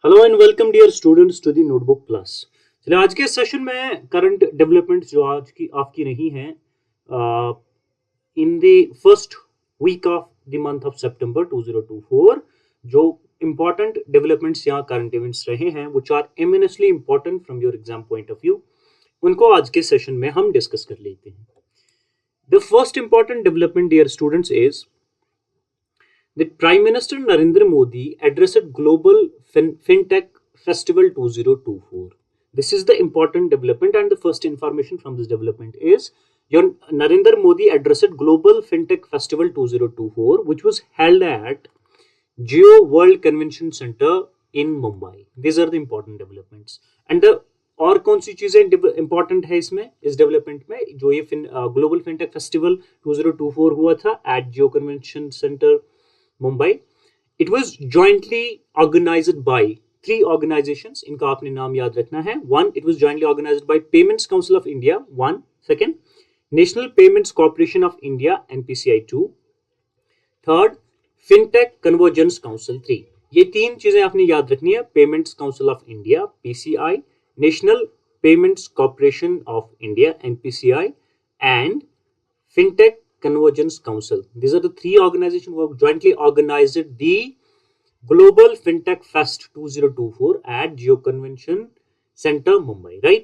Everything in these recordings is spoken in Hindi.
Hello and welcome dear students to the notebook plus. चलिए आज के सेशन में करंट डेवलपमेंट्स जो आज की आपकी रही हैं in the first week of the month of September 2024, जो इंपॉर्टेंट डेवलपमेंट्स यहाँ करंट इवेंट्स रहे हैं which are eminently important from your exam point of view, उनको आज के सेशन में हम डिस्कस कर लेते हैं। The first important development dear students is that Prime Minister Narendra Modi addressed Global FinTech Festival 2024. This is the important development, and the first information from this development is your Narendra Modi addressed Global FinTech Festival 2024, which was held at Geo World Convention Center in Mumbai. These are the important developments. And the और कौन सी चीजें इंपॉर्टेंट है इसमें, इस डेवलपमेंट में, जो ये ग्लोबल फिनटेक फेस्टिवल 2024 हुआ था at Jio convention centre Mumbai. It was jointly organized by three organizations. इनका आपने नाम याद रखना है. One, it was jointly organized by Payments Council of India. One, second, National Payments Corporation of India (NPCI). Two, third, FinTech Convergence Council. Three. ये तीन चीजें आपने याद रखनी है. Payments Council of India (PCI), National Payments Corporation of India (NPCI), and FinTech Convergence Council. These are the three organizations who have jointly organized the Global FinTech Fest 2024 at Geo Convention Center, Mumbai, right?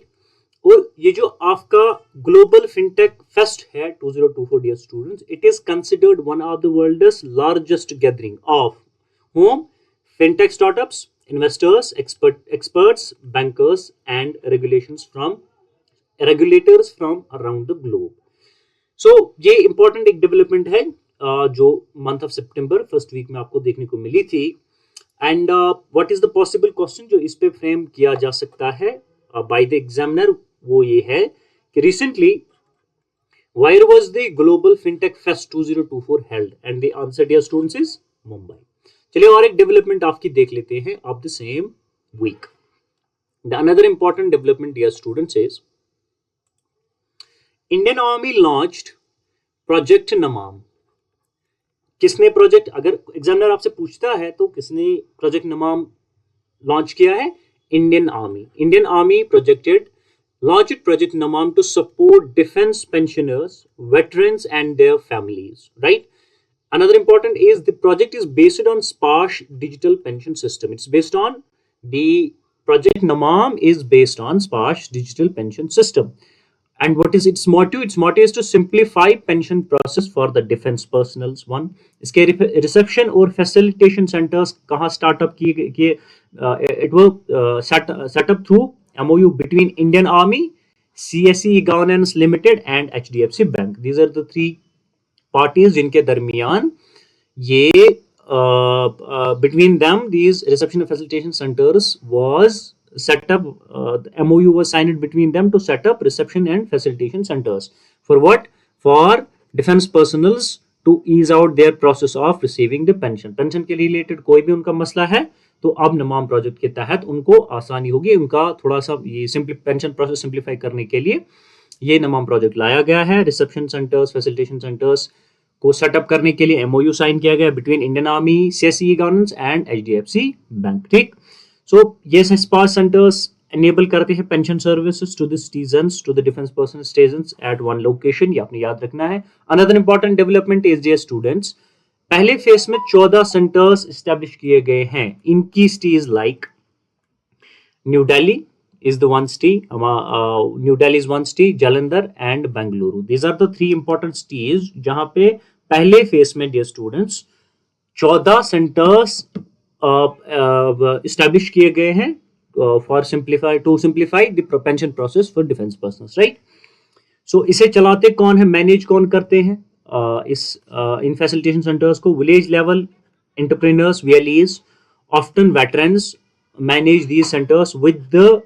और ये जो आपका Global FinTech Fest है 2024 dear students, it is considered one of the world's largest gathering of whom fintech startups, investors, experts, bankers, and regulators from around the globe. सो ये इंपॉर्टेंट एक डेवलपमेंट है जो मंथ ऑफ सितंबर फर्स्ट वीक में आपको देखने को मिली थी. And what is the possible question जो इस पे फ्रेम किया जा सकता है बाय द एग्जामिनर, वो ये है कि recently where was the global fintech fest 2024 held, and the answer dear students is Mumbai. चलिए और एक डेवलपमेंट आपकी देख लेते हैं of the same week. The another important development dear students is Indian army launched project Namam. किसने प्रोजेक्ट, अगर एग्जामिनर आपसे पूछता है तो किसने प्रोजेक्ट नमाम लॉन्च किया है? Indian army. Indian army launched Project Namam to support defense pensioners, veterans and their families, right? Another important is the project is based on Sparsh digital pension system. It's based on the Project Namam is based on Sparsh digital pension system. And what is its motto? Its motto is to simplify pension process for the defense personnel. One, इसके रिसेप्शन और फैसिलिटेशन सेंटर्स कहाँ स्टार्टअप किए? It will set up through MOU between Indian Army, CSE Governance Limited and HDFC Bank. These are the three parties जिनके दरमियान ये between them these reception and facilitation centers was set up. The MOU was signed between them to set up reception and facilitation centers. For what? For defense personnel to ease out their process of receiving the pension. Pension के रिलेटेड कोई भी उनका मसला है तो अब नमाम प्रोजेक्ट के तहत उनको आसानी होगी. उनका थोड़ा सा ये पेंशन प्रोसेस सिंप्लीफाई करने के लिए ये नमाम प्रोजेक्ट लाया गया है. रिसेप्शन सेंटर्स, फैसिलिटेशन सेंटर्स को सेटअप करने के लिए MOU साइन किया गया between Indian army, CSE governance and HDFC bank. ठीक. So yes, Sparsh centers enable करते हैं pension services to the citizens, to the defense personnel stations at one location. ये आपने याद रखना है. Another important development is dear students, पहले फेस में 14 सेंटर्स एस्टेब्लिश किए गए हैं. इनकी cities like new Delhi is the one city, New Delhi is one city, Jalandhar and Bengaluru. These are the three important cities जहां पे पहले फेस में dear students 14 सेंटर्स एस्टैब्लिश किए गए हैं for simplify the pension process for defence persons, right? So इसे चलाते कौन है, मैनेज कौन करते हैं इन फैसिलिटेशन सेंटर्स को? Village level entrepreneurs, VLEs, often veterans manage these centres with the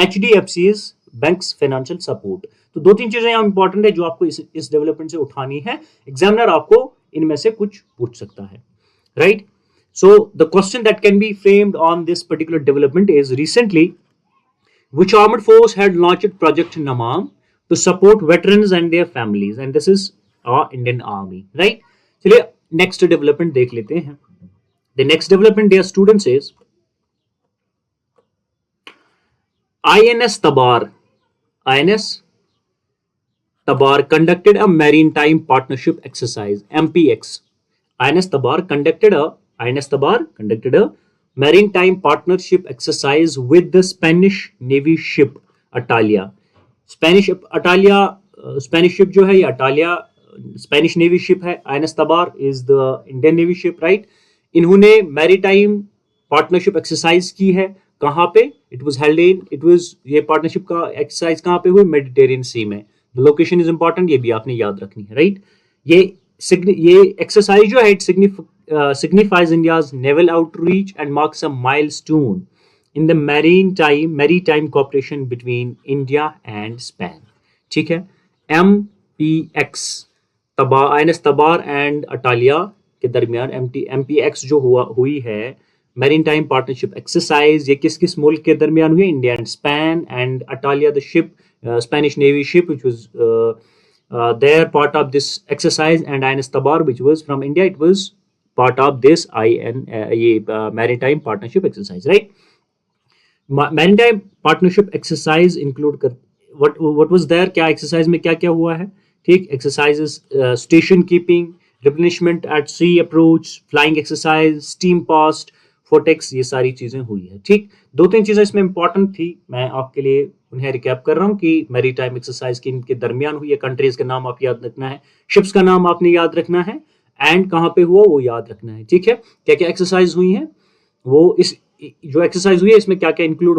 HDFC's banks financial support. तो दो तीन चीजें यहाँ इंपॉर्टेंट है जो आपको इस डेवलपमेंट से उठानी है. एग्जामिनर आपको इनमें से कुछ पूछ सकता है, right? So the question that can be framed on this particular development is recently which armed force had launched Project Namam to support veterans and their families, and this is our Indian Army, right? चलिए next development देख लेते हैं. The next development dear students is INS Tabar, INS Tabar conducted a maritime partnership exercise, MPX. INS Tabar conducted a maritime partnership exercise with the Spanish Navy ship Atalia. Spanish ship जो है ये अटालिया स्पेनिश नेवी शिप है. INS Tabar is the Indian navy ship, right. इन्होंने मैरीटाइम पार्टनरशिप एक्सरसाइज की है. कहाँ पे? इट वाज ये पार्टनरशिप का एक्सरसाइज कहाँ पे हुई? मेडिटेरियन सी में. द लोकेशन इज इंपॉर्टेंट, ये भी आपने याद रखनी है, राइट. ये एक्सरसाइज जो है it signifies India's naval outreach and marks a milestone in the maritime cooperation between India and Spain. ठीक है. MPX INS तबार एंड अटालिया के दरमियान MPX जो हुई है मैरीटाइम पार्टनरशिप एक्सरसाइज, ये किस किस मुल्क के दरमियान हुई? India and Spain. And Atalia the ship, Spanish navy ship which was there part of this exercise, and INS Tabar which was from India, it was part of this maritime partnership exercise, right. Maritime partnership exercise include कर what was there, क्या exercise में क्या क्या हुआ है? ठीक. exercises station keeping, replenishment at sea approach, flying exercise, steam past, फोटेक्स, ये सारी चीजें हुई है. ठीक. दो तीन चीजें इसमें इंपॉर्टेंट थी, मैं आपके लिए उन्हें रिकैप कर रहा हूँ कि मैरीटाइम एक्सरसाइज के दरमियान हुई है. कंट्रीज के नाम आप याद रखना है, शिप्स का नाम आपने याद रखना है, एंड कहाँ पे हुआ वो याद रखना है. ठीक है. क्या क्या एक्सरसाइज हुई है, वो इस जो एक्सरसाइज हुई है इसमें क्या क्या इंक्लूड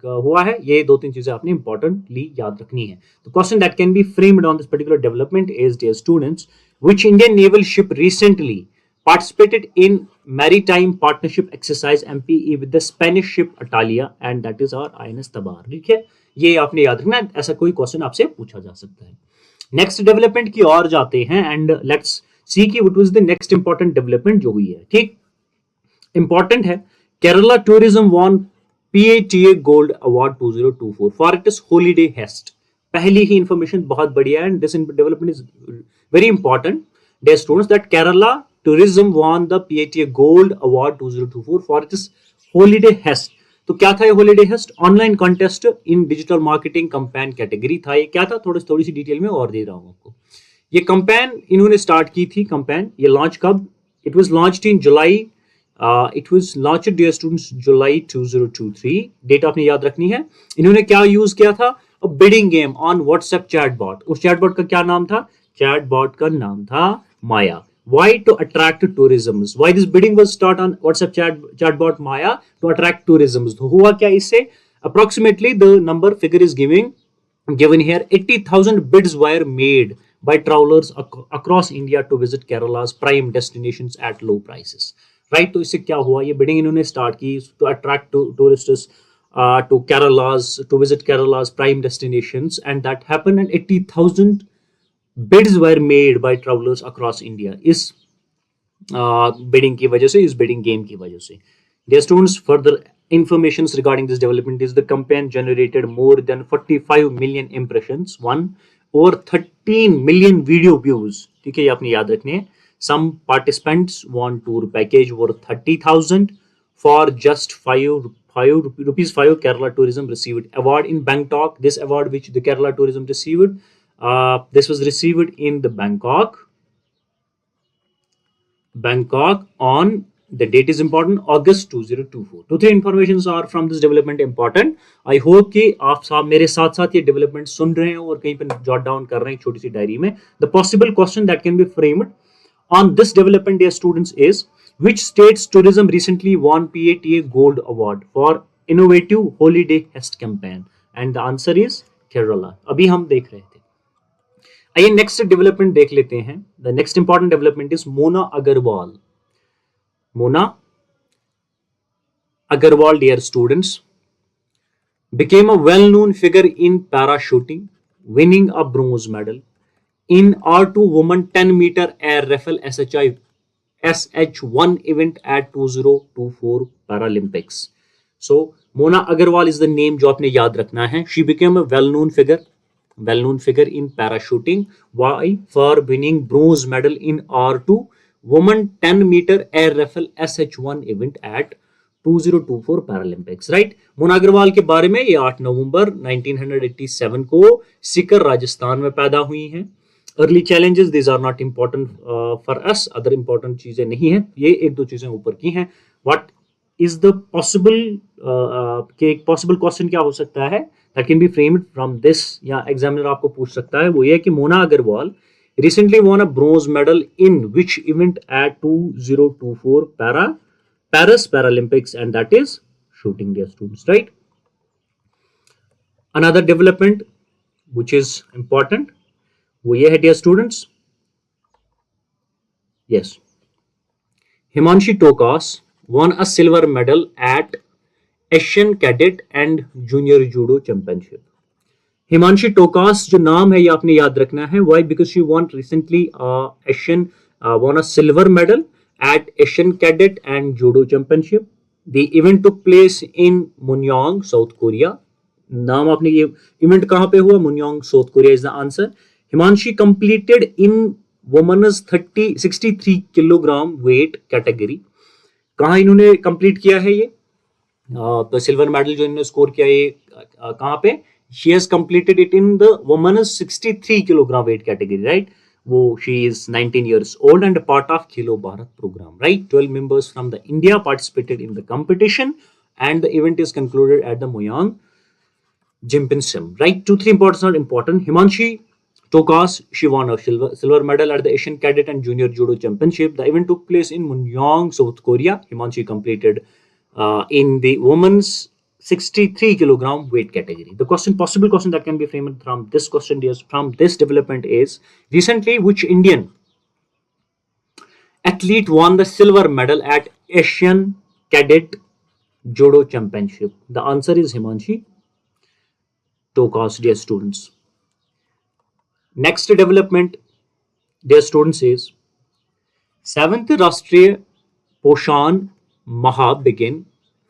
हुआ है, ये दो तीन चीजें आपने इंपॉर्टेंटली याद रखनी है. The question that can be framed on this particular development is, dear students, which Indian naval ship recently participated in maritime partnership exercise MPE with the Spanish ship Atalia, and that is our INS Tabar. ठीक है. ये आपने याद रखना, ऐसा कोई क्वेश्चन आपसे पूछा जा सकता है. नेक्स्ट डेवलपमेंट की ओर जाते हैं एंड लेट्स सी कि what was the next important development जो हुई है. ठीक. इंपॉर्टेंट है, Kerala tourism won PATA gold award 2024 for its holiday heist. पहली ही इंफॉर्मेशन बहुत बढ़िया है, and this development is very important. Dear students, that Kerala tourism won the PATA Gold Award 2024 for its holiday hest. तो क्या था ये holiday hest? ऑनलाइन कॉन्टेस्ट इन डिजिटल मार्केटिंग कंपेन कैटेगरी था. ये क्या था, थोड़ी सी डिटेल में और दे रहा हूँ आपको. ये कंपेन इन्होंने स्टार्ट की थी. कंपेन ये लॉन्च कब? It was launched in July. It was launched, dear students, July 2023. Date आपने याद रखनी है. इन्होंने क्या यूज किया था? A bidding game on WhatsApp chatbot. उस चैटबॉट का क्या नाम था? चैटबॉट का नाम था Maya. Why? To attract tourism. Why this bidding was start on WhatsApp chatbot Maya? To attract tourism. तो हुआ क्या इससे? Approximately the number figure is given here. 80,000 bids were made by travelers across India to visit Kerala's prime destinations at low prices. Right? तो इससे क्या हुआ? ये bidding इन्होंने start की to attract tourists to visit Kerala's prime destinations, and that happened, and 80,000 bids were made by travelers across India. इस bidding की वजह से, इस bidding game की वजह से. Dear students, further information regarding this development is the campaign generated more than 45 million impressions, over 13 million video views. ठीक है, ये आपने याद रखने हैं. Some participants won tour package worth 30,000 for just 5 rupees. Kerala Tourism received award in Bangkok. This award which the Kerala Tourism received, this was received in the Bangkok on the date is important, August 2024. 2-3 informations are from this development important. I hope कि आप सब मेरे साथ साथ ये development सुन रहे हैं और कहीं पर jot down कर रहे हैं छोटी सी डायरी में. The possible question that can be framed on this development, dear students, is which state's tourism recently won PATA Gold Award for innovative holiday hest campaign? And the answer is Kerala. अभी हम देख रहे थे. आइए नेक्स्ट डेवलपमेंट देख लेते हैं. The next important development is Mona Agarwal. Mona Agarwal, dear students, became a well-known figure in parachuting, winning a bronze medal in R2 women 10-meter air rifle SH1 event at 2024 Paralympics. So Mona Agarwal is the name जो आपने याद रखना है. She became a well-known figure in parachuting. Why? For winning bronze medal in R2 women 10-meter air rifle SH1 event at 2024 Paralympics, right. Mona Agarwal के बारे में, ये 8 नवंबर 1987 को सीकर राजस्थान में पैदा हुई हैं। Early challenges, this are not important for us, other important चीजें नहीं है, ये एक दो चीजें ऊपर की हैं। व्हाट इज द पॉसिबल के एक पॉसिबल क्वेश्चन क्या हो सकता है that can be framed from this, या एग्जामिनर आपको पूछ सकता है, वो ये कि Mona Agarwal recently won a bronze medal in which event at 2024 Paris Paralympics, and that is shooting, dear students, right? Another development which is important, वो ये है dear students, yes, Himanshi Tokas won a silver medal at Asian Cadet and Junior Judo Championship. Himanshi टोकास जो नाम है ये आपने याद रखना है, why, because she won recently Asian won a silver medal at Asian Cadet and Judo Championship. The event took place in Munyong, South Korea. नाम आपने, ये इवेंट कहां पे हुआ? Mungyeong, South Korea is the answer. Himanshi completed in women's 63 kilogram weight category. कहां इन्होंने कंप्लीट किया है ये? तो सिल्वर मेडल जो इन्होंने स्कोर किया ये कहां पे? She has completed it in the women's 63 kilogram weight category, right? She is 19 years old and a part of Khelo Bharat program, right? 12 members from the India participated in the competition, and the event is concluded at the Moyang Gymnasium, right? 2-3 important are important. Himanshi Tokas, she won a silver medal at the Asian Cadet and Junior Judo Championship. The event took place in Munyong, South Korea. Himanshi completed in the women's 63 kilogram weight category. The possible question that can be framed from this question is, from this development is, recently which Indian athlete won the silver medal at Asian Cadet Judo Championship? The answer is Himanshi Tokas, dear students. Next development, dear students, is 7th Rashtriya Poshan Maha begin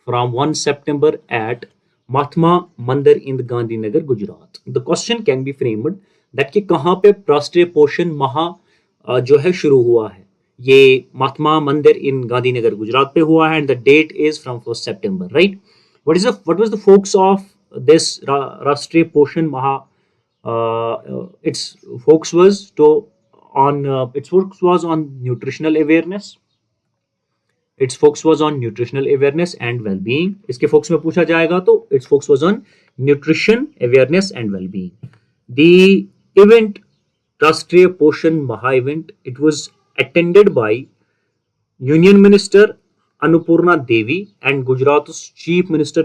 from 1 September at Mahatma Mandir in Gandhinagar, Gujarat. The question can be framed that कि कहाँ पे राष्ट्रीय पोषण माह जो है शुरू हुआ है? ये महात्मा मंदिर इन गांधीनगर गुजरात पे हुआ है, and the date is from 1st September, right? What was the focus of this राष्ट्रीय पोषण माह? Its focus was on nutritional awareness. Its focus was on nutritional awareness and well-being. इसके focus में पूछा जाएगा तो its focus was on nutrition, awareness and well-being. The event, राष्ट्रीय पोषण माह event, it was attended by Union Minister Annapurna Devi and Gujarat's Chief Minister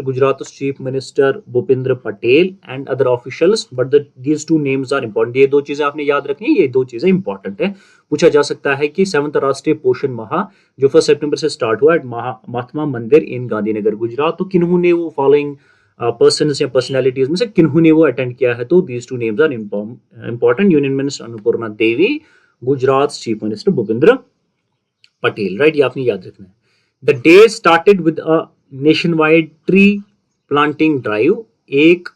Bhupendra Patel and other officials, but these two names are important. ये दो चीजें आपने याद रखनी है, ये दो चीजें इंपॉर्टेंट है. पूछा जा सकता है कि 7th राष्ट्रीय पोषण माह जो 1 सितंबर से स्टार्ट हुआ है महात्मा मंदिर इन गांधीनगर गुजरात, तो किन्होंने वो फॉलोइंग पर्सन्स या पर्सनैलिटीज में से किन्होंने वो अटेंड किया है? तो these two names are important. Union minister Annapurna Devi, Gujarat chief minister Bhupendra Patel, right? ये आपने याद रखना है. The day started with a nationwide tree planting drive, एक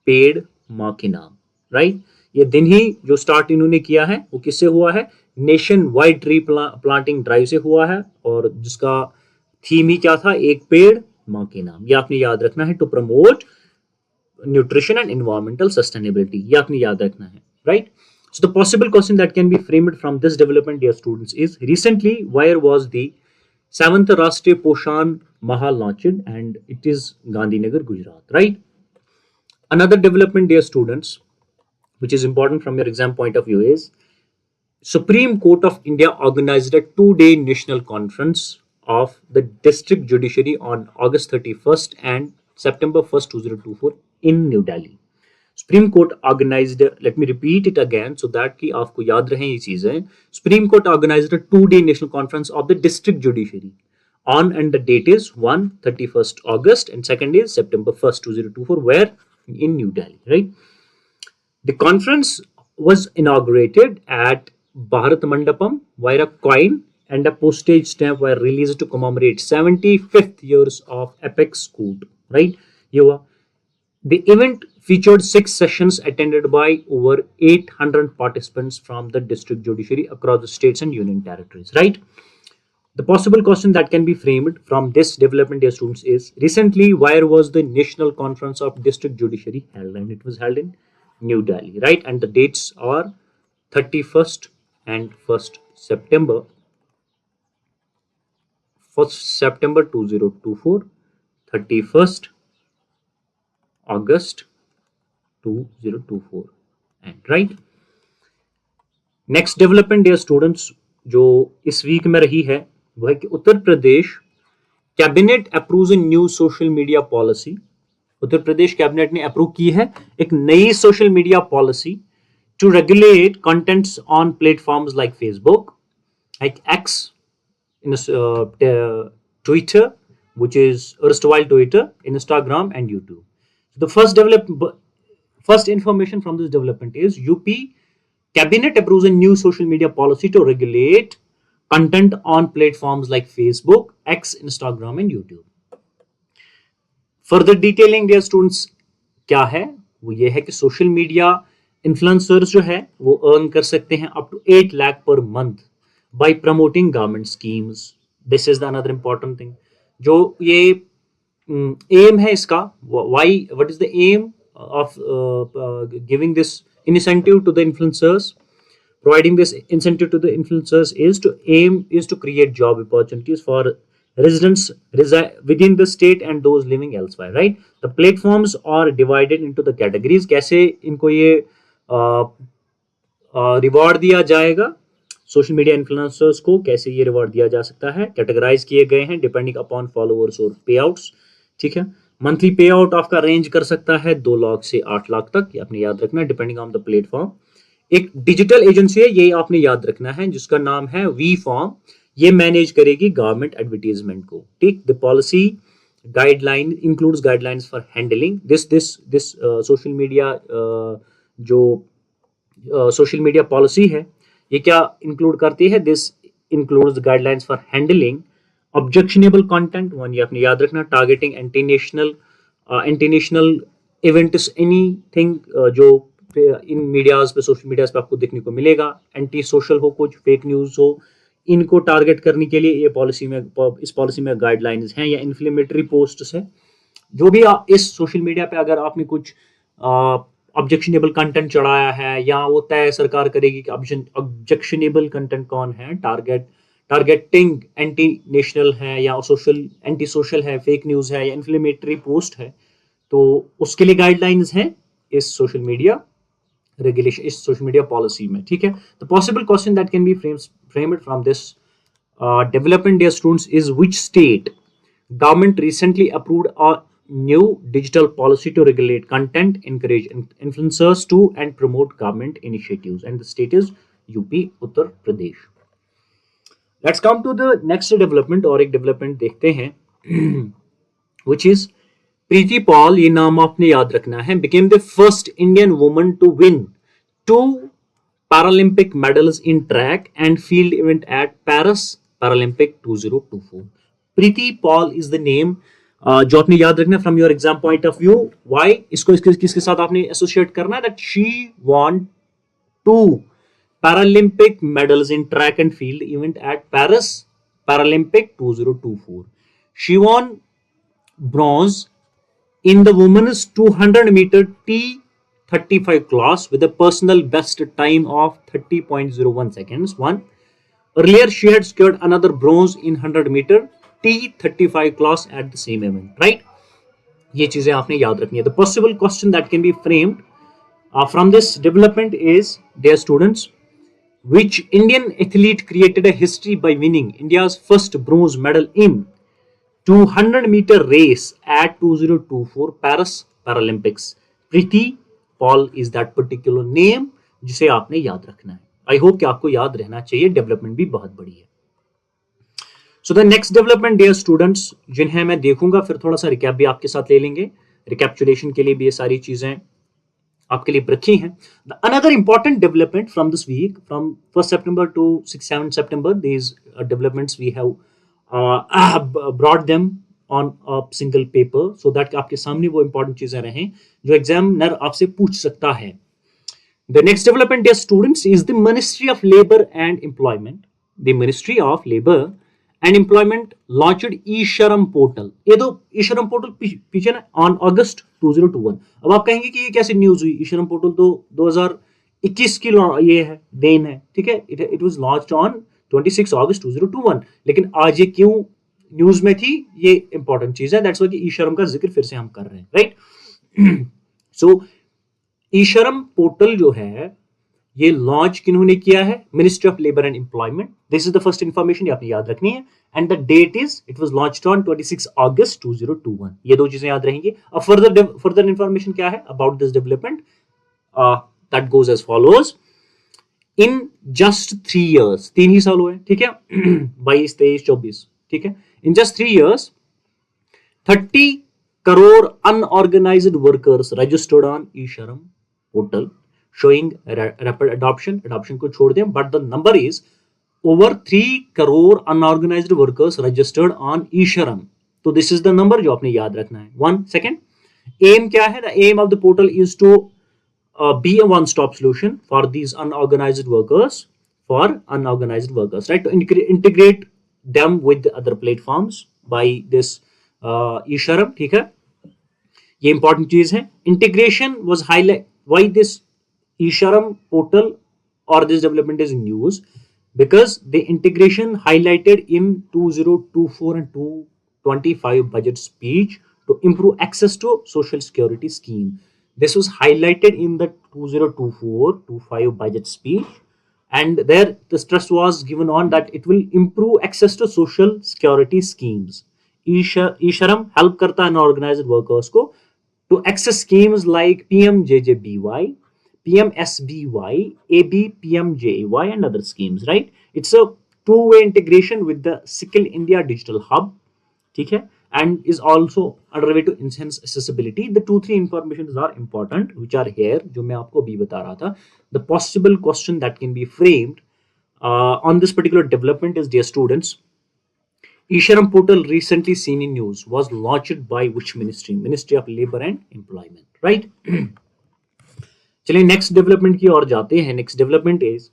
पेड़ माँ के नाम, राइट? ये दिन ही जो स्टार्ट इन्होंने किया है वो किससे हुआ है? Nation wide tree planting drive से हुआ है, और जिसका थीम ही क्या था? एक पेड़ माँ के नाम. ये आपने याद रखना है. To promote nutrition and environmental sustainability, ये आपने याद रखना है, right? So the possible question that can be framed from this development, dear students, is recently where was the 7th Rashtriya Poshan Maha launched, and it is Gandhinagar, Gujarat, right? Another development, dear students, which is important from your exam point of view, is Supreme Court of India organized a 2-day national conference of the district judiciary on August 31st and September 1st, 2024 in New Delhi. Supreme Court organized, let me repeat it again so that कि आपको याद रहें ये चीजें. Supreme Court organized a 2-day national conference of the district judiciary on, and the date is 31st August and second is September 1st, 2024, where? In New Delhi, right? The conference was inaugurated at Bharat Mandapam, where a coin and a postage stamp were released to commemorate 75th years of Apex Scoot, right? The event featured 6 sessions attended by over 800 participants from the district judiciary across the states and union territories, right? The possible question that can be framed from this development, dear students, is recently where was the National Conference of District Judiciary held? And it was held in New Delhi, right? And the dates are 31st and 1st September. 1st September 2024, 31st August 2024, and right. Next development dear students जो इस वीक में रही है वो है कि Uttar Pradesh cabinet approves a new social media policy. Uttar Pradesh cabinet ने अप्रूव की है एक नई social media policy to regulate contents on platforms like Facebook, like X, Twitter, which is erstwhile Twitter, Instagram, and YouTube. The first information from this development is UP Cabinet approves a new social media policy to regulate content on platforms like Facebook, X, Instagram, and YouTube. Further detailing, dear students, क्या है वो ये है कि सोशल मीडिया इन्फ्लुएंसर्स जो है वो अर्न कर सकते हैं up to 8 lakh per month by promoting government schemes. This is the another important thing. जो ये aim है इसका, what is the aim of giving this incentive to the influencers? Providing this incentive to the influencers is to create job opportunities for residents within the state and those living elsewhere, right? The platforms are divided into the categories. कैसे इनको ये रिवॉर्ड दिया जाएगा सोशल मीडिया इन्फ्लुएंसर्स को, कैसे ये रिवॉर्ड दिया जा सकता है, कैटेगराइज किए गए हैं डिपेंडिंग अपॉन फॉलोअर्स और पे आउट्स। ठीक है, मंथली पे आउट आपका रेंज कर सकता है 2 लाख से 8 लाख तक, ये आपने याद रखना है डिपेंडिंग ऑन द प्लेटफॉर्म। एक डिजिटल एजेंसी है, ये आपने याद रखना है, जिसका नाम है वी फॉर्म, ये मैनेज करेगी गवर्नमेंट एडवर्टीजमेंट को। ठीक, the policy guideline includes guidelines for handling this social media जो सोशल मीडिया पॉलिसी है ये क्या इंक्लूड करती है? This includes guidelines for handling objectionable content, one ये आपने याद रखना, targeting anti national events, anything जो इन मीडियाज पे सोशल मीडियाज पे आपको देखने को मिलेगा, एंटी सोशल हो, कुछ फेक न्यूज हो, इनको टारगेट करने के लिए ये इस पॉलिसी में गाइडलाइंस हैं, या इन्फ्लेमेटरी पोस्ट्स है। जो भी इस सोशल मीडिया पे अगर आपने कुछ ऑब्जेक्शनेबल कंटेंट चढ़ाया है, या वो तय सरकार करेगी कि ऑब्जेक्शनेबल कंटेंट कौन है, टारगेटिंग एंटी नेशनल है, या सोशल एंटी सोशल है, फेक न्यूज है, या इन्फ्लेमेटरी पोस्ट है, तो उसके लिए गाइडलाइंस हैं इस सोशल मीडिया रेगुलेशन, इस सोशल मीडिया पॉलिसी में। ठीक है, the possible question that can B framed from this development, dear students, is which state government recently approved a new digital policy to regulate content, encourage influencers to and promote government initiatives, and the state is UP, Uttar Pradesh. Let's come to the next development, और एक development देखते हैं which is प्रीति पॉल, ये नाम आपने याद रखना है, became the first Indian woman to win 2 Paralympic medals in track and field event at Paris Paralympic 2024. Preeti Pal is the name जो आपने याद रखना from your exam point of view. Why इसको किसके साथ आपने एसोसिएट करना है? That she won 2 Paralympic medals in track and field event at Paris Paralympic 2024. She won bronze in the women's 200 meter T35 class with a personal best time of 30.01 seconds. Earlier, she had secured another bronze in 100 meter T35 class at the same event. Right? ये चीजें आपने याद रखनी है. The possible question that can be framed from this development is, dear students, which Indian athlete created a history by winning India's first bronze medal in 200 meter race at 2024 Paris Paralympics? Preeti Paul is that particular name जिसे आपने याद रखना है. आई होप कि आपको याद रहना चाहिए, डेवलपमेंट भी बहुत बड़ी है. So the next development, dear students, जिन्हें मैं देखूंगा, फिर थोड़ा सा रिकैप भी आपके साथ ले लेंगे. रिकैप्चुलेशन के लिए भी ये सारी चीजें आपके लिए रखी हैं. Another important development from this week, from 1 September to 6-7 September, these developments we have brought them on a single paper so that आपके सामने वो इंपॉर्टेंट चीजें रहें जो एग्जामिनर आपसे पूछ सकता है. The next development, dear students, is the Ministry of Labor and Employment. The Ministry of Labor and employment launched e-Shram portal. ये तो ई-श्रम पोर्टल पीछे ना ऑन अगस्त 2021। अब आप कहेंगे कि ये कैसे न्यूज हुई? ई-श्रम पोर्टल तो 2021 की ये है, देन है, ठीक है। इट वाज लॉन्च्ड ऑन 26 अगस्त 2021, लेकिन आज ये क्यों न्यूज में थी, ये इंपॉर्टेंट चीज है। दैट्स व्हाई कि ई-श्रम का जिक्र फिर से हम कर रहे हैं, राइट। सो ई-श्रम पोर्टल जो है ये लॉन्च किन्होंने किया है? Ministry of labour and employment. This is the first information, ये आपने याद रखनी है। And the date is, it was launched on 26 अगस्त 2021। ये दो चीजें याद रहेंगी। अब फर्दर इंफॉर्मेशन क्या है about this development? That goes as follows. In just 3 years, 3 ही साल हुए, ठीक है, 22, 23, 24, ठीक है। In just 3 years 30 crore unorganized workers registered on e-श्रम portal, showing rapid adoption को छोड़ दें, but the number is over 3 crore unorganized workers registered on e-श्रम। तो this is the number जो आपने याद रखना है। 1 second, aim क्या है? The aim of the portal is to be a one-stop solution for these unorganized workers, right? To integrate them with the other platforms by this e-श्रम, ठीक है। ये इंपॉर्टेंट चीज है। Integration was highlight, why this e-श्रम portal or this development is news, because the integration highlighted in 2024 and 2025 budget speech to improve access to social security scheme. This was highlighted in the 2024-25 budget speech, and there the stress was given on that it will improve access to social security schemes. e-श्रम help करता है unorganized workers को to access schemes like PMJJBY, PMSBY, ABPMJY and other schemes, right? It's a two-way integration with the Skill India Digital Hub, ठीक है, and is also underway to enhance accessibility. The 2-3 informations are important which are here, जो मैं आपको अभी बता रहा था। The possible question that can be framed on this particular development is, dear students, e-श्रम portal recently seen in news was launched by which ministry? Ministry of Labor and Employment, right? चलिए नेक्स्ट डेवलपमेंट की ओर जाते हैं। Next development is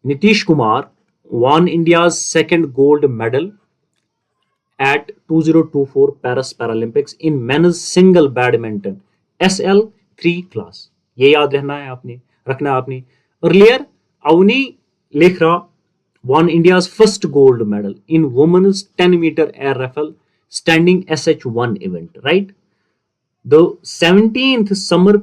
Nitish Kumar won India's second gold medal at 2024 Paris Paralympics in men's single badminton SL3 class। ये याद रहना है आपने, रखना है आपने। Earlier Avani Lekhara won India's first gold medal in women's 10-meter air rifle standing SH1 event, right? The 17th summer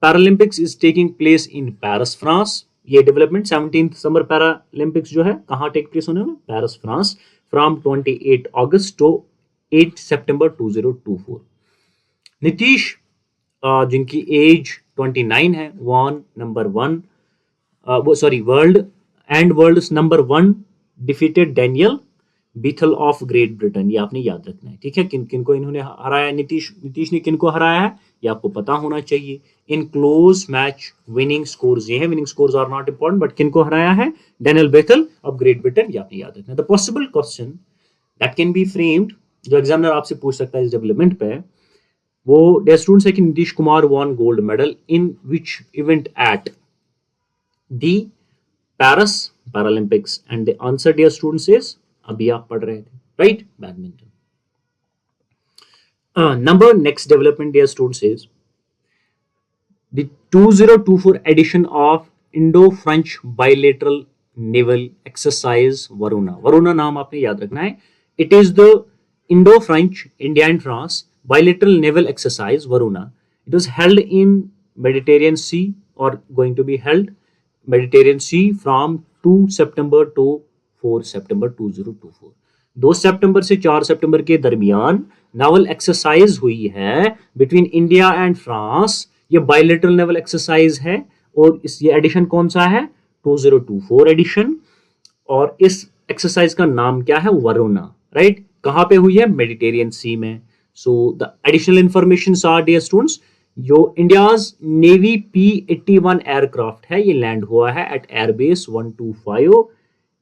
Paralympics is taking place in Paris, France। ये डेवलपमेंट 17th समर पैरालंपिक्स जो है कहाँ टेक प्लेस होने वाला? Paris, France, from 28 August to 8 September 2024। Nitesh जिनकी एज 29 है, one number 1 world number 1 defeated Daniel Bethell of Great Britain. ये आपने याद रखना है, ठीक है। किन को इन्होंने हराया? नीतीश ने किन को हराया है ये आपको पता होना चाहिए। In close match winning scores, ये है winning scores are not important, but किन को हराया है? Daniel Bethel of Great Britain, ये आपने याद रखना है। The possible question that can be framed, जो एग्जामिनर आपसे पूछ सकता है इस डेवलपमेंट पे, वो डियर स्टूडेंट्स है कि Nitish Kumar won gold medal in which event at the Paris Paralympics, and the answer dear students is, अभी आप पढ़ रहे थे, right, badminton. Number next development, dear students, is the 2024 edition of Indo-French bilateral naval exercise Varuna। Varuna नाम आपने याद रखना है। It is the Indo-French, India and France bilateral naval exercise Varuna. It was held in Mediterranean Sea, or going to be held Mediterranean Sea from 2 September to 4 September 2024। 2 सितंबर से 4 सितंबर के दरमियान नावल एक्सरसाइज हुई है बिटवीन इंडिया एंड फ्रांस। ये बायलेटरल नेवल एक्सरसाइज है, और इस ये एडिशन कौन सा है? 2024 एडिशन, और इस एक्सरसाइज का नाम क्या है? वरुणा, राइट। कहां पे हुई है? मेडिटेरियन सी में। So the additional information are, dear students, जो इंडियाज नेवी P-81 एयरक्राफ्ट है, ये लैंड हुआ है at airbase 125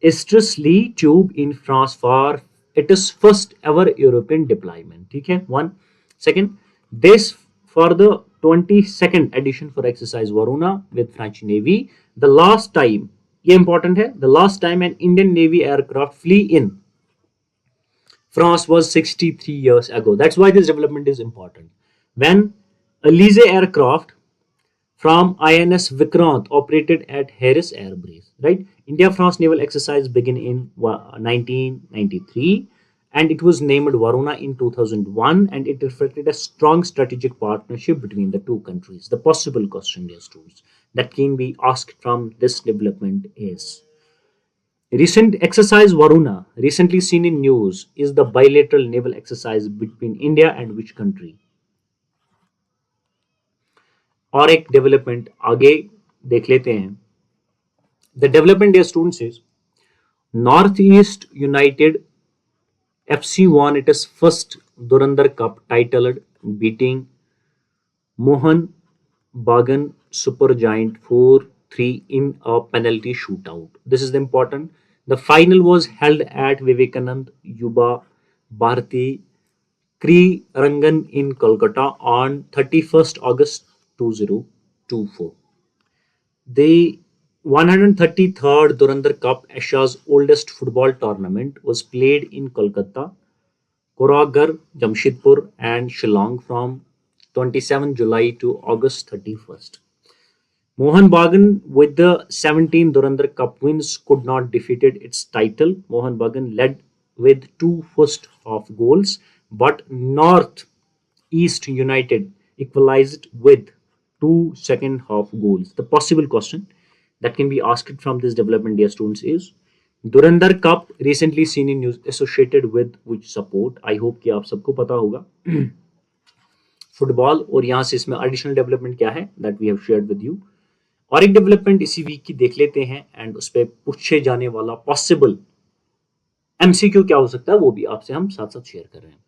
Estresley Tube in France for its first ever European deployment, ठीक है। 1 second, this for the 22nd edition for exercise Varuna with French Navy, the last time, ये important है, the last time an Indian Navy aircraft flew in France was 63 years ago. That's why this development is important. When Elise aircraft from INS Vikrant operated at Harris Air Base, right? India-France naval exercise began in 1993 and it was named Varuna in 2001 and it reflected a strong strategic partnership between the two countries. The possible question, dear students, that can be asked from this development is recent exercise Varuna, recently seen in news, is the bilateral naval exercise between India and which country? और एक डेवलपमेंट आगे देख लेते हैं. The development, dear students, is Northeast United FC won its first Durandar Cup titled beating Mohan Bagan Supergiant 4-3 in a penalty shootout. This is the important. The final was held at Vivekanand Yuba Bharati Krirangan in Kolkata on 31st August 2024. The 133rd Durandar Cup, Asia's oldest football tournament, was played in Kolkata, Koragar, Jamshedpur, and Shillong from 27 July to August 31st. Mohan Bagan, with the 17 Durandar Cup wins, could not defeat its title. Mohan Bagan led with two first half goals, but North East United equalized with two second half goals. The possible question that can be asked from this development, dear students, is Durandar Cup recently seen in news associated with which sport? I hope कि आप सबको पता होगा फुटबॉल. और यहाँ से इसमें एडिशनल डेवलपमेंट क्या है that we have shared with you. और एक डेवलपमेंट इसी वीक की देख लेते हैं एंड उस पर पूछे जाने वाला पॉसिबल एमसीक्यू क्या हो सकता है वो भी आपसे हम साथ साथ शेयर कर रहे हैं.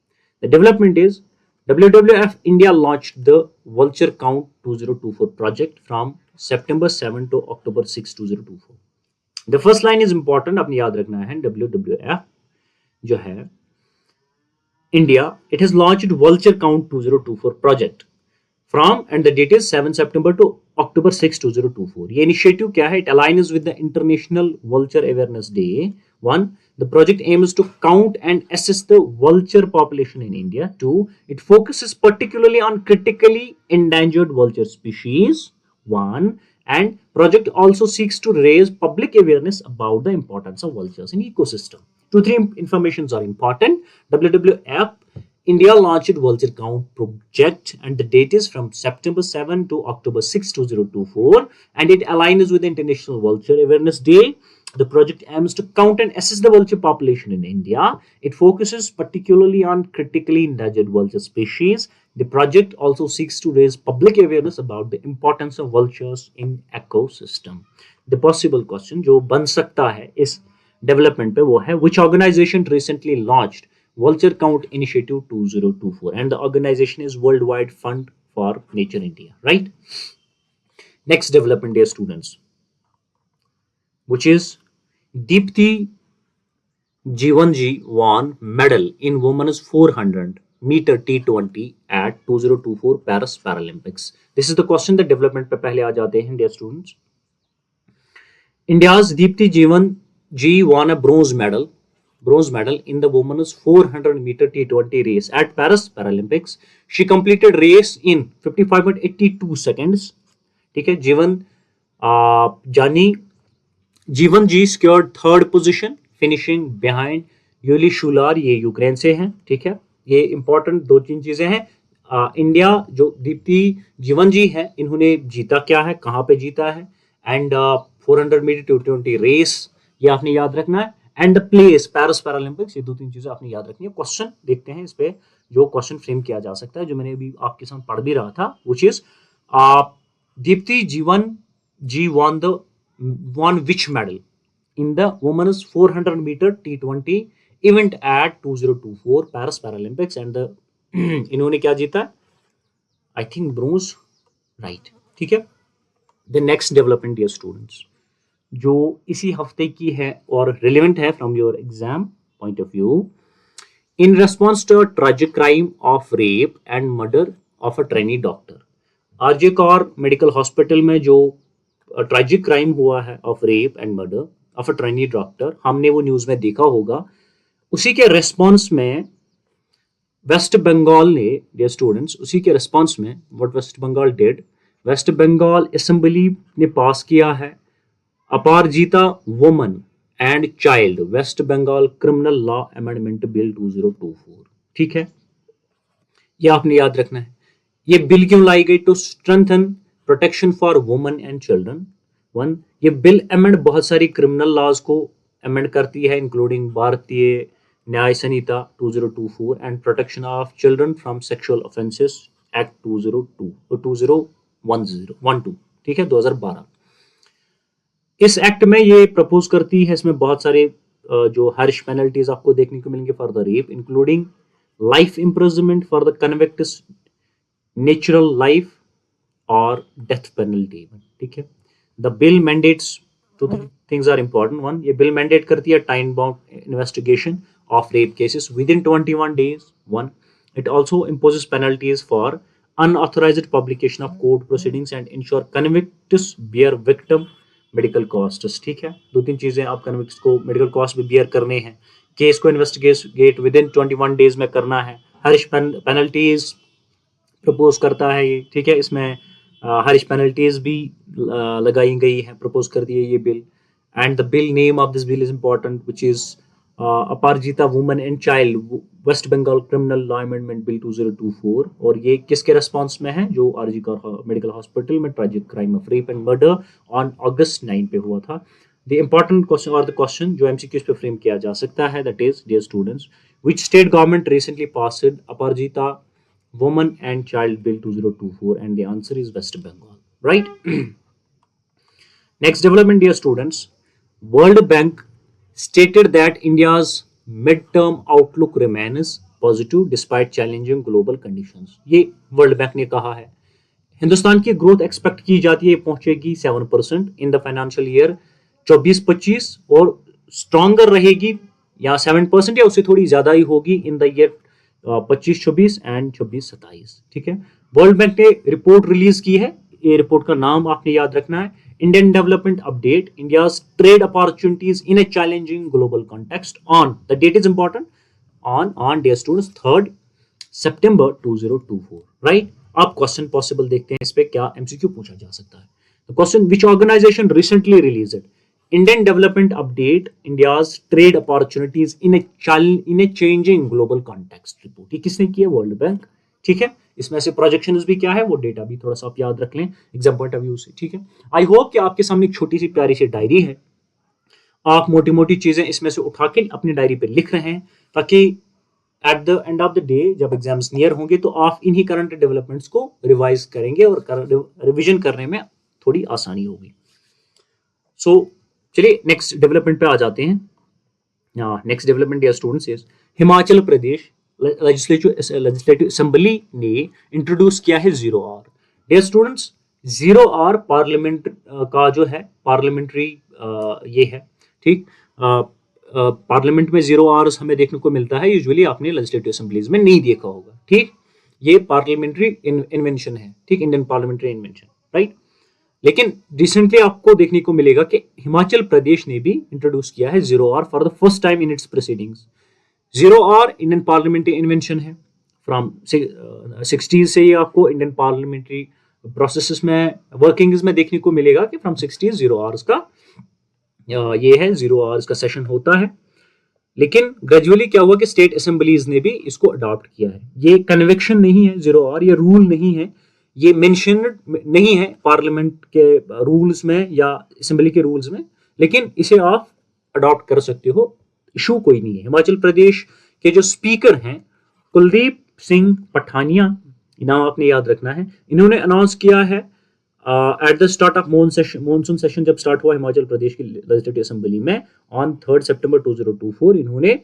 The development is WWF India launched the Vulture Count 2024 project from September 7 to October 6, 2024. The first line is important, आपने याद रखना है. WWF जो है India, it has launched Vulture Count 2024 project from and the date is 7 September to October 6, 2024. ये initiative क्या है? It aligns with the International Vulture Awareness Day. 1. The project aims to count and assess the vulture population in India. 2. It focuses particularly on critically endangered vulture species. 1. And project also seeks to raise public awareness about the importance of vultures in ecosystem. 2-3 informations are important. WWF India launched Vulture Count project and the date is from September 7 to October 6, 2024 and it aligns with the International Vulture Awareness Day. The project aims to count and assess the vulture population in India. It focuses particularly on critically endangered vulture species. The project also seeks to raise public awareness about the importance of vultures in ecosystem. The possible question जो बन सकता है इस डेवलपमेंट पे वो है which organization recently launched Vulture Count Initiative 2024 and the organization is Worldwide Fund for Nature India, right? Next development, dear students, which is Deepti Jivanji won medal in women's 400 meter T20 at 2024 Paris Paralympics. This is the question that development पे पहले आ जाते हैं, dear students. India's Deepti Jivanji won a bronze medal in the women's 400 meter T20 race at Paris Paralympics. She completed race in 55.82 seconds. ठीक है. जीवन जी secured third position finishing behind यूली शुलार. ये यूक्रेन से हैं. ठीक है. ये इंपॉर्टेंट 2-3 चीजें हैं. इंडिया जो दीप्ति जीवन जी है इन्होंने जीता क्या है, कहाँ पे जीता है एंड 400 मीटर T20 रेस ये आपने याद रखना है and the place Paris Paralympics. ये 2-3 चीजें आपने याद रखनी है. क्वेश्चन देखते हैं इस पे जो क्वेश्चन फ्रेम किया जा सकता है जो मैंने अभी आपके साथ पढ़ भी रहा था व्हिच इज दीप्ति जीवन जी won which medal in the women's 400 meter T20 event at 2024 Paris Paralympics and the इन्होंने क्या जीता है? I think bronze, right? ठीक है. The next development, dear students, जो इसी हफ्ते की है और relevant है from your exam point of view. In response to a tragic crime of rape and murder of a trainee doctor, RJ Kaur medical hospital में जो ट्रेजिक क्राइम हुआ है of rape and murder of a trainee doctor, हमने वो न्यूज में देखा होगा. उसी के रेस्पॉन्स में वेस्ट बंगाल ने, डियर स्टूडेंट्स, उसी के रेस्पॉन्स में what West Bengal did, West Bengal assembly ने पास किया है Aparajita woman and child West Bengal criminal law amendment bill 2024। ठीक है, ये आपने याद रखना है। ये बिल क्यों लाई गई? To strengthen protection for women and children. One, ये बिल अमेंड बहुत सारी क्रिमिनल लॉज को अमेंड करती है, इंक्लूडिंग भारतीय न्याय संहिता 2024 and protection of children from sexual offences act 2012। ठीक है, 2012। इस एक्ट में ये प्रपोज करती है, इसमें बहुत सारे जो हार्श पेनल्टीज आपको देखने को मिलेंगे for the rape, including life imprisonment for the convicted, natural life और डेथ पेनल्टी। ठीक है, the bill mandates, two things are important. One, ये बिल मैंडेट करती है time bound investigation of rape cases within 21 days। One, it also imposes penalties for unauthorized publication of court proceedings and ensure convicts bear victim medical costs। ठीक है, दो तीन चीजें, आप कन्विक्ट्स को मेडिकल कॉस्ट भी बियर करने हैं, केस को इन्वेस्टिगेट विद इन 21 days में करना है, हरिश पेनल्टीज प्रपोज करता है ये। ठीक है, इसमें हरिश पेनल्टीज भी लगाई गई है, प्रपोज कर दी है ये bill. And the bill name of this bill is important, which is Aparajita woman and child West Bengal criminal law amendment bill 2024। और ये किसके रेस्पॉन्स में है? जो आरजी कर मेडिकल हॉस्पिटल में tragic crime of rape and murder on August 9 पे हुआ था। द इंपॉर्टेंट क्वेश्चन और द क्वेश्चन जो एमसीक्यूज पे फ्रेम किया जा सकता है, that is, dear students, which state government recently passed Aparajita woman and child bill 2024, and the answer is West Bengal, right? Next development, dear students, World Bank stated that India's mid-term outlook remains positive despite challenging global conditions। ये वर्ल्ड बैंक ने कहा है, हिंदुस्तान की ग्रोथ एक्सपेक्ट की जाती है पहुंचेगी 7% इन द फाइनेंशियल ईयर 24-25 और स्ट्रॉन्गर रहेगी या 7% या उससे थोड़ी ज्यादा ही होगी इन द ईयर 25-26 एंड 26-27। ठीक है, वर्ल्ड बैंक ने रिपोर्ट रिलीज की है, ये रिपोर्ट का नाम आपने याद रखना है, Indian development update, India's trade opportunities in a challenging global context on, the date is important, on dear students 3 September 2024, right. आप क्वेश्चन पॉसिबल देखते हैं, इस पे क्या एमसीक्यू पूछा जा सकता है। The question, which organization recently released Indian development update, India's trade opportunities in a changing global context report, ये किसने किया? World bank. ठीक है, इसमें से प्रोजेक्शंस भी क्या है, वो डेटा भी थोड़ा सा आप याद रख लें एग्जाम पॉइंट ऑफ व्यू से। ठीक है, आई होप कि आपके सामने एक छोटी सी प्यारी सी डायरी है, आप मोटी मोटी चीजें इसमें से उठा के अपनी डायरी पे लिख रहे हैं, ताकि at the end of the day जब एग्जाम्स नियर होंगे तो आप इन्हीं करंट डेवलपमेंट्स को रिवाइज करेंगे और रिविजन करने में थोड़ी आसानी होगी। सो चलिए नेक्स्ट डेवलपमेंट पे आ जाते हैं। Next development dear students is, Himachal Pradesh legislative assembly ने इंट्रोड्यूस किया है 0R। Dear students, 0R parliament का जो है पार्लियामेंट्री ये है। ठीक, पार्लियामेंट में 0Rs हमें देखने को मिलता है, यूजुअली आपने लेजिस्लेटिव असेंबलीज में नहीं देखा होगा। ठीक, ये पार्लियामेंट्री इन्वेंशन है, ठीक, इंडियन पार्लियामेंट्री इन्वेंशन, राइट। लेकिन रिसेंटली आपको देखने को मिलेगा कि हिमाचल प्रदेश ने भी इंट्रोड्यूस किया है 0R for the first time in its proceedings. 0R Indian parliamentary invention है, फ्रॉम 60s से ये आपको इंडियन पार्लियामेंट्री प्रोसेसेस में वर्किंग्स में देखने को मिलेगा कि फ्रॉम 60s 0Rs का ये है, 0Rs का सेशन होता है। लेकिन ग्रेजुअली क्या हुआ कि स्टेट असेंबलीज ने भी इसको अडॉप्ट किया है। ये कन्वेक्शन नहीं है 0R, ये रूल नहीं है, ये मेंशन नहीं है पार्लियामेंट के रूल्स में या असेंबली के रूल्स में, लेकिन इसे आप अडॉप्ट कर सकते हो, इशू कोई नहीं है। हिमाचल प्रदेश के जो स्पीकर हैं कुलदीप सिंह पठानिया, नाम आपने याद रखना है, इन्होंने अनाउंस किया है at the start of monsoon session जब स्टार्ट हुआ हिमाचल प्रदेश की लेजिस्लेटिव असेंबली में ऑन 3 September 2024, इन्होंने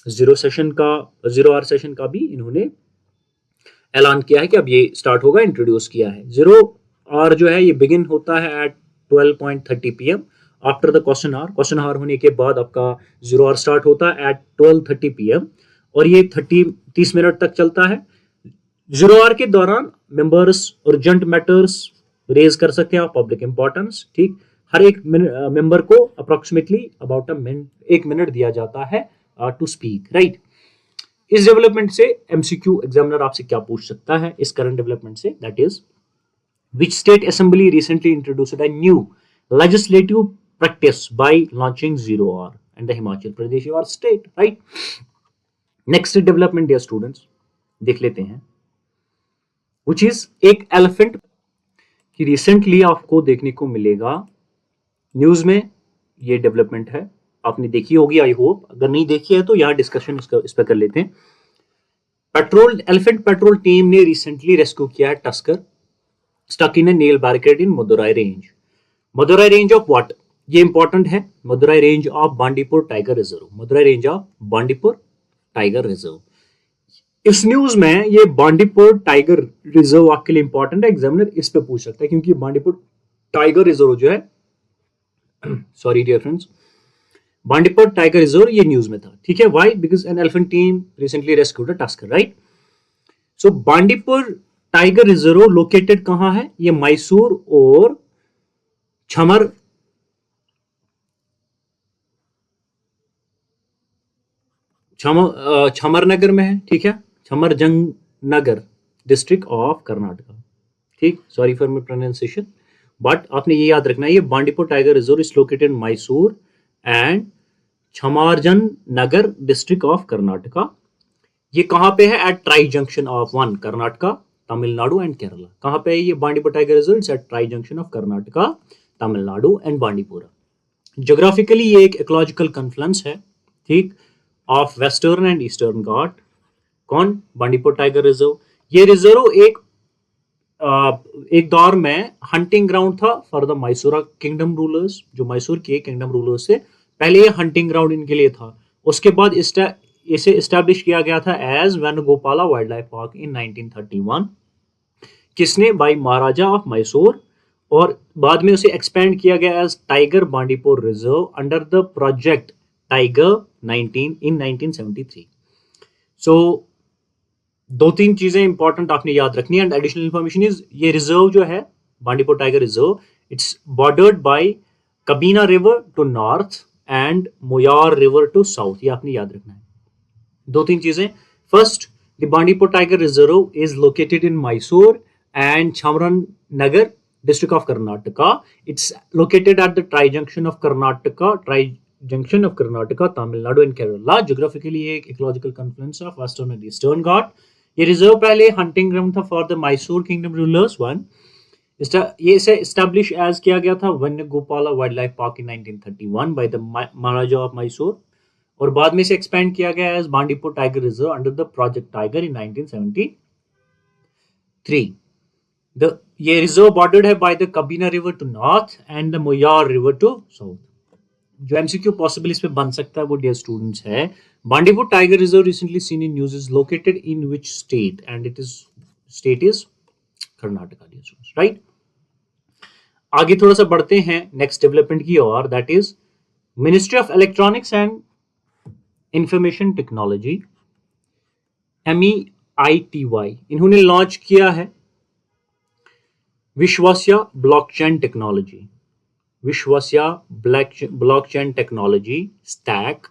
0R सेशन का भी इन्होंने ऐलान किया है कि अब ये स्टार्ट होगा, इंट्रोड्यूस किया है। 0R जो है ये बिगिन होता है at 12:30 PM after the question hour होने के बाद आपका 0R स्टार्ट होता है एट 12:30 PM और ये 30 मिनट तक चलता है। 0R के दौरान मेंबर्स अर्जेंट मैटर्स रेज कर सकते हैं आप, पब्लिक इंपॉर्टेंस। ठीक, हर एक मेंबर को अप्रोक्सीमेटली अबाउट 1 मिनट दिया जाता है टू स्पीक, राइट। इस डेवलपमेंट से एमसीक्यू एग्जामिनर आपसे क्या पूछ सकता है इस करंट डेवलपमेंट से, that is which state assembly recently introduced a new legislative practice by launching zero hour, and the Himachal Pradesh your state, right? Next development dear students देख लेते हैं, which is एक elephant कि रिसेंटली आपको देखने को मिलेगा न्यूज में, ये डेवलपमेंट है, आपने देखी होगी आई होप, अगर नहीं देखी है तो यहाँ डिस्कशन इस पर कर लेते हैं। पेट्रोल एलिफेंट पेट्रोल टीम ने रिसेंटली रेस्क्यू किया है tusker stuck in a nail barricade in Madurai range. Madurai range of what, ये इंपॉर्टेंट है, Madurai range of Bandipur tiger reserve, Madurai range of Bandipur tiger reserve. इस न्यूज में ये बांडीपुर टाइगर रिजर्व आपके लिए इंपॉर्टेंट है, एग्जामिनर इस पे पूछ सकता है क्योंकि बांडीपुर टाइगर रिजर्व जो है sorry dear friends, Bandipur tiger reserve ये न्यूज में था, ठीक है। Why? Because an elephant team recently rescued a tusker, right. So Bandipur tiger reserve located कहां है? ये मैसूर और छमरनगर में है, ठीक है, Chamarajanagar district of Karnataka, ठीक, sorry for my pronunciation, but आपने ये याद रखना है ये Bandipur tiger reserve is located in Mysore and Chamarajanagar district of Karnataka. ये कहां पे है? At tri junction of one Karnataka, Tamil Nadu and Kerala. कहां पे है ये Bandipur tiger reserve? It's at tri junction of Karnataka, Tamil Nadu and Bandipura. Geographically ये एक इकोलॉजिकल कन्फ्लुएंस है, ठीक, ऑफ वेस्टर्न एंड ईस्टर्न घाट। कौन? Bandipur tiger reserve. ये रिजर्व एक दौर में हंटिंग ग्राउंड था for the Mysore kingdom rulers, जो मैसूर के किंगडम रूलर्स से पहले ये हंटिंग ग्राउंड इनके लिए था। उसके बाद इसे एस्टैब्लिश किया गया था as Venugopala wildlife park in 1931। किसने? बाय महाराजा ऑफ मैसूर, और बाद में उसे एक्सपेंड किया गया as tiger Bandipur reserve under the project tiger 1973। So दो तीन चीजें इंपॉर्टेंट आपने याद रखनी है एंड एडिशनल इंफॉर्मेशन इज ये रिजर्व जो है Bandipur tiger reserve, it's bordered by Kabini river to north and Moyar river to south, ये आपने याद रखना है। दो तीन चीजें, first the Bandipur tiger reserve is located in Mysore and Chamarajanagar district of Karnataka. It's located at the tri-junction of Karnataka, Tamil Nadu and Kerala. Geographically ये एक ecological confluence of western and eastern Ghat. ये रिजर्व पहले हंटिंग ग्राउंड था for the Mysore kingdom rulers one. ये इसे एस्टैब्लिश एज किया गया था Venugopala wildlife park in 1931 by the Maharaja of Mysore, और बाद में इसे एक्सपेंड किया गया as Bandipur tiger reserve under the project tiger in 1973। ये रिजर्व बॉर्डर्ड है by the Kabini river to north and the Moyar river to south. जो एमसीक्यू पॉसिबल इस पे बन सकता है वो डियर स्टूडेंट्स है, Bandipur tiger reserve recently seen in news is located in which state, and it is state is Karnataka dear students, right. आगे थोड़ा सा बढ़ते हैं नेक्स्ट डेवलपमेंट की ओर, that is ministry of electronics and information technology MEITY, इन्होंने लॉन्च किया है Vishwasya blockchain technology, Vishwasya blockchain technology stack.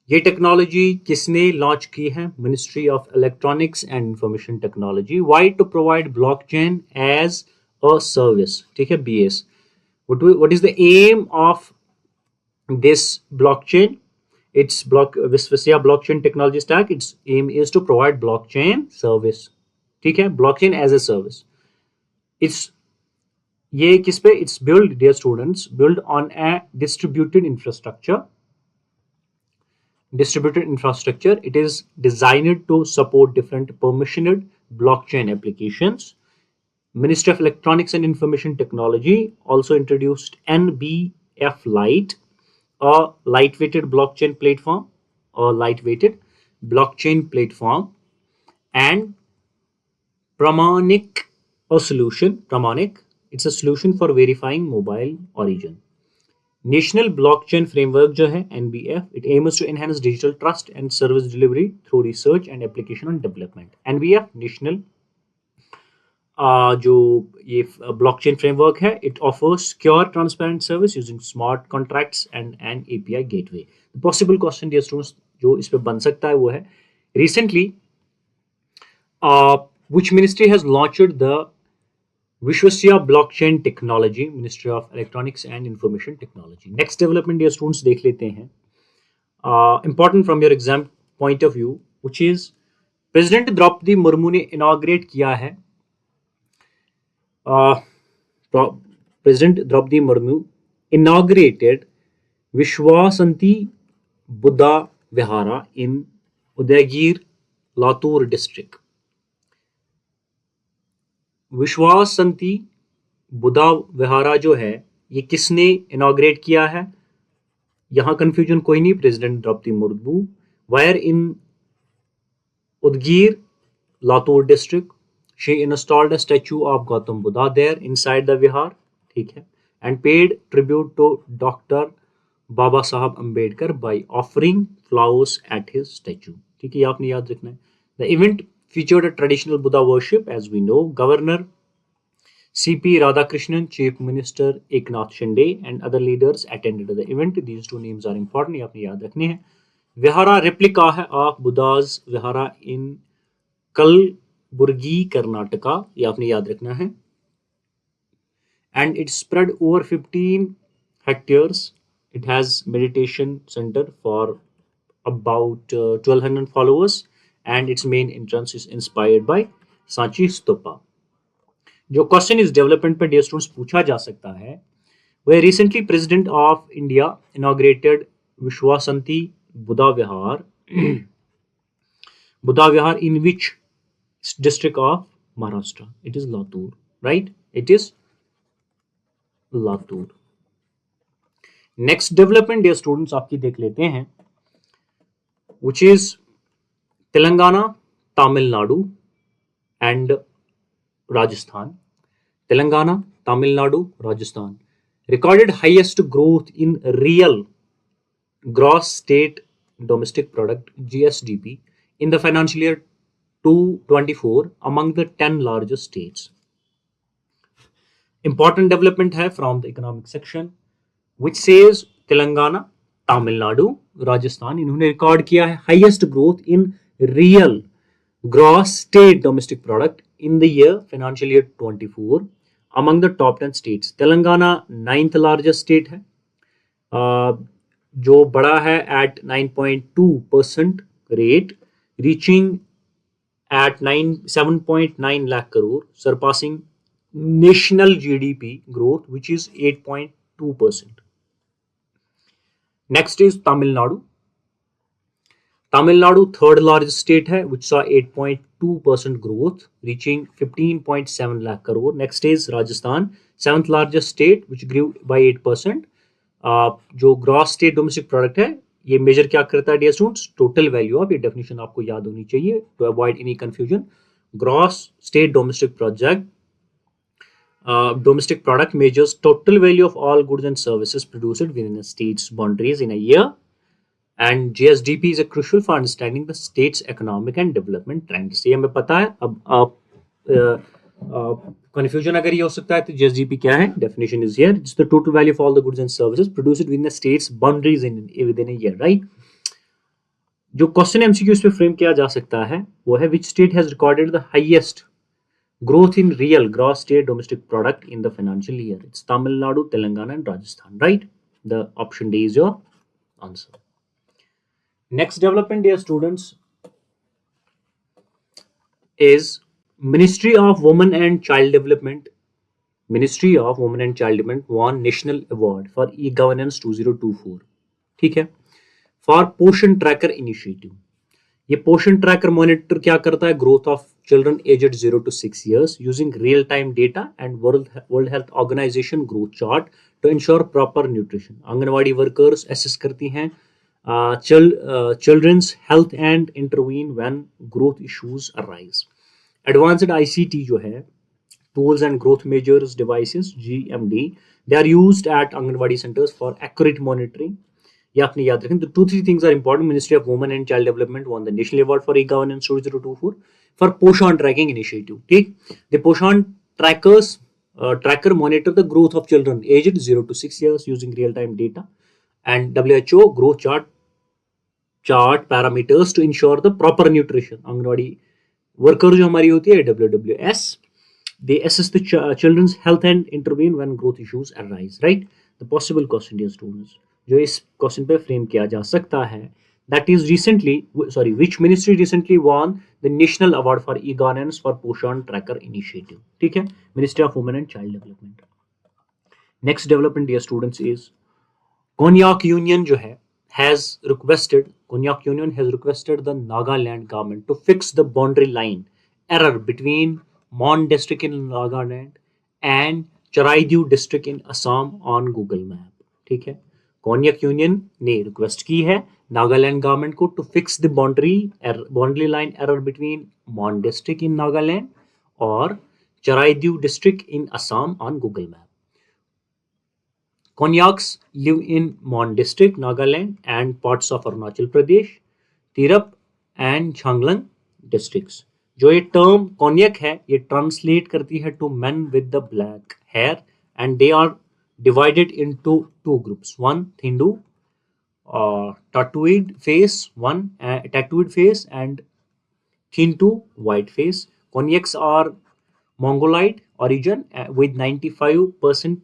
ये टेक्नोलॉजी किसने लॉन्च की है? Ministry of electronics and information technology. Why? To provide blockchain as a service, ठीक है, BS। What is the aim of this blockchain? Its Vishwasya blockchain technology stack, its aim is to provide blockchain service, ठीक है, blockchain as a service। ये किस पे? It's built dear students, built on a distributed infrastructure। It is designed to support different permissioned blockchain applications। Ministry of Electronics and Information Technology also introduced NBF Lite, a lightweighted blockchain platform, and Pramanik, a solution. Pramanik, it's a solution for verifying mobile origin। National Blockchain Framework जो है NBF, it aims to enhance digital trust and service delivery through research and application and development। NBF national जो ये ब्लॉकचेन फ्रेमवर्क है, it offers secure transparent service using smart contracts and an API gateway. Possible question dear students जो इस पे बन सकता है वो है recently which ministry has launched the Vishwasya blockchain technology, Ministry of Electronics and Information Technology. Next development dear students देख लेते हैं important from your exam point of view, which is president Droupadi Murmu ने इनॉग्रेट किया है president Droupadi Murmu inaugurated Vishwashanti Buddha Vihara in Udgir Latur district. Vishwashanti Buddha Vihara जो है ये किसने इनॉग्रेट किया है? यहां कंफ्यूजन कोई नहीं, president Droupadi Murmu. Wire in Udgir, Latur district. She installed a statue of Gautam Buddha there inside the vihar, ठीक है, and paid tribute to Dr. Baba Sahab Ambedkar by offering flowers at his statue. ठीक है, ये आपने याद रखना है. The event featured a traditional Buddha worship, as we know. Governor C.P. Radhakrishnan, Chief Minister Eknath Shinde, and other leaders attended the event. These two names are important. ये आपने याद रखने हैं. विहारा रेप्लिका है ऑफ बुद्धाज विहारा इन कलबुर्गी कर्नाटका, ये आपने याद रखना है. And it spread over 15 hectares. It has meditation centre for about 1200 followers and it's main entrance is inspired by Sanchi stupa. जो क्वेश्चन इस डेवलपमेंट पर डियर स्टूडेंट्स पूछा जा सकता है वह recently president of India inaugurated Vishwashanti Buddha Vihar in which district of Maharashtra? It is Latur, right? It is Latur. Next development dear students आपकी देख लेते हैं, which is Telangana, Tamil Nadu and Rajasthan. Telangana, Tamil Nadu, Rajasthan recorded highest growth in real gross state domestic product GSDP in the financial year 2024 among the 10 largest states. Important development hai from the economic section which says Telangana, Tamil Nadu, Rajasthan इन्होंने रिकॉर्ड किया है highest growth in real gross state domestic product in the year financial year 24 among the top 10 states. Telangana 9th largest state है, जो बड़ा है at 9.2% rate, reaching at 7.9 lakh crore, surpassing national GDP growth which is 8.2%. Next is Tamil Nadu. Tamil Nadu third largest state है which saw 8.2% growth reaching 15.7 lakh crore. Next is Rajasthan, 7th largest state which grew by 8%. जो ग्रॉस स्टेट डोमेस्टिक प्रोडक्ट है ये मेजर क्या करता है dear students? Total value of, ये डेफिनेशन आपको याद होनी चाहिए to avoid any confusion. Gross state domestic domestic product measures total value of all goods and services produced within a state's boundaries in a year, and GSDP is a crucial for understanding the state's economic and development trends. ये हमें पता है. अब आप कंफ्यूजन अगर ये हो सकता है तो GSDP क्या है? Definition is here, it's the total value of all the goods and services produced with in the states boundaries with in a year, right. जो क्वेश्चन एमसीक्यू इस पे फ्रेम किया जा सकता है वो है which state has recorded the highest growth in real gross state domestic product in the financial year? It's Tamil Nadu, Telangana and Rajasthan, right? The option D is your answer. Next development dear students is Ministry of Women and Child Development. Ministry of Women and Child Development won National Award for E-Governance 2024, ठीक है, for पोषण ट्रैकर इनिशिएटिव. ये पोषण ट्रैकर मॉनिटर क्या करता है? Growth of children aged 0 to 6 years using real time data and world health organization growth chart to ensure proper nutrition. Anganwadi workers assess करती हैं children's health and intervene when growth issues arise. Advanced ICT जो है, tools and growth measures devices GMD, they are used at anganwadi centres for accurate monitoring. ये आपने याद रखें. तो 2-3 things are important. Ministry of women and child development one the national award for e-governance 2024 for पोषण ट्रैकिंग इनिशिएटिव. ठीक, द पोषण tracker monitor the growth of children aged 0 to 6 years using real time data, and WHO growth chart chart parameters to ensure the proper nutrition. Anganwadi worker जो हमारी होती है WWS, they assess the children's health and intervene when growth issues arise, right? The possible question, dear students, जो इस क्वेश्चन पे फ्रेम किया जा सकता है, that is recently, sorry, which ministry recently won the national award for e-governance for Poshan Tracker initiative? ठीक है, Ministry of Women and Child Development. Next development, dear students, is Konyak Union जो है Konyak Union has requested the Nagaland government to fix the boundary line error between Mon district in Nagaland and Charaidhu district in Assam on Google Map. ठीक है, Konyak Union ने रिक्वेस्ट की है नागालैंड गवर्नमेंट को to fix the boundary line error between Mon district in Nagaland और Charaidhu district in Assam on Google Map. Konyaks live in Mon district, Nagaland and parts of Arunachal Pradesh, Tirap and Changlang districts. जो ये टर्म कॉन्यक है ये ट्रांसलेट करती है to men with the black hair and they are divided into two groups. One Hindu tattooed face and Hindu white face. Konyaks are Mongolite origin with 95%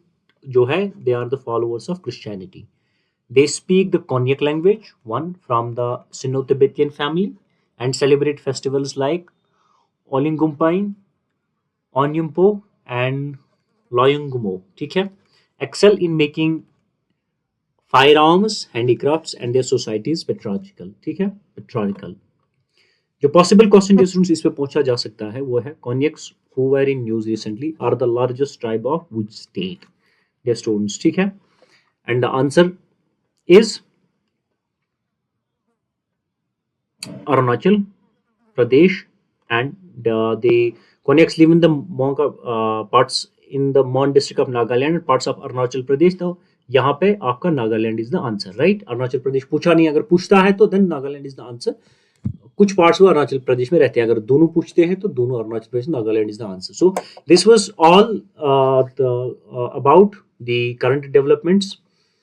जो है they are the followers of Christianity. They speak the Konyak language, one from the Sino-Tibetan family, and celebrate festivals like Olingumpai, Onyumpo, and Loyungumo. ठीक है, excel in making firearms, handicrafts, and their societies patriarchal. ठीक है, patriarchal. जो possible question students इस पे पूछा जा सकता है वो है Konyaks who were in news recently are the largest tribe of which state? Dear students, ठीक है, and the answer is Arunachal Pradesh, and the Konyaks live in the parts in the Mon district of Nagaland and parts of Arunachal Pradesh. तो यहाँ पे आपका Nagaland is the answer, right? Arunachal Pradesh पूछा नहीं, अगर पूछता है तो then Nagaland is the answer. कुछ पार्ट्स वो अरुणाचल प्रदेश में रहते हैं, अगर दोनों पूछते हैं तो दोनों Arunachal Pradesh, Nagaland is the answer. So this was all about the current developments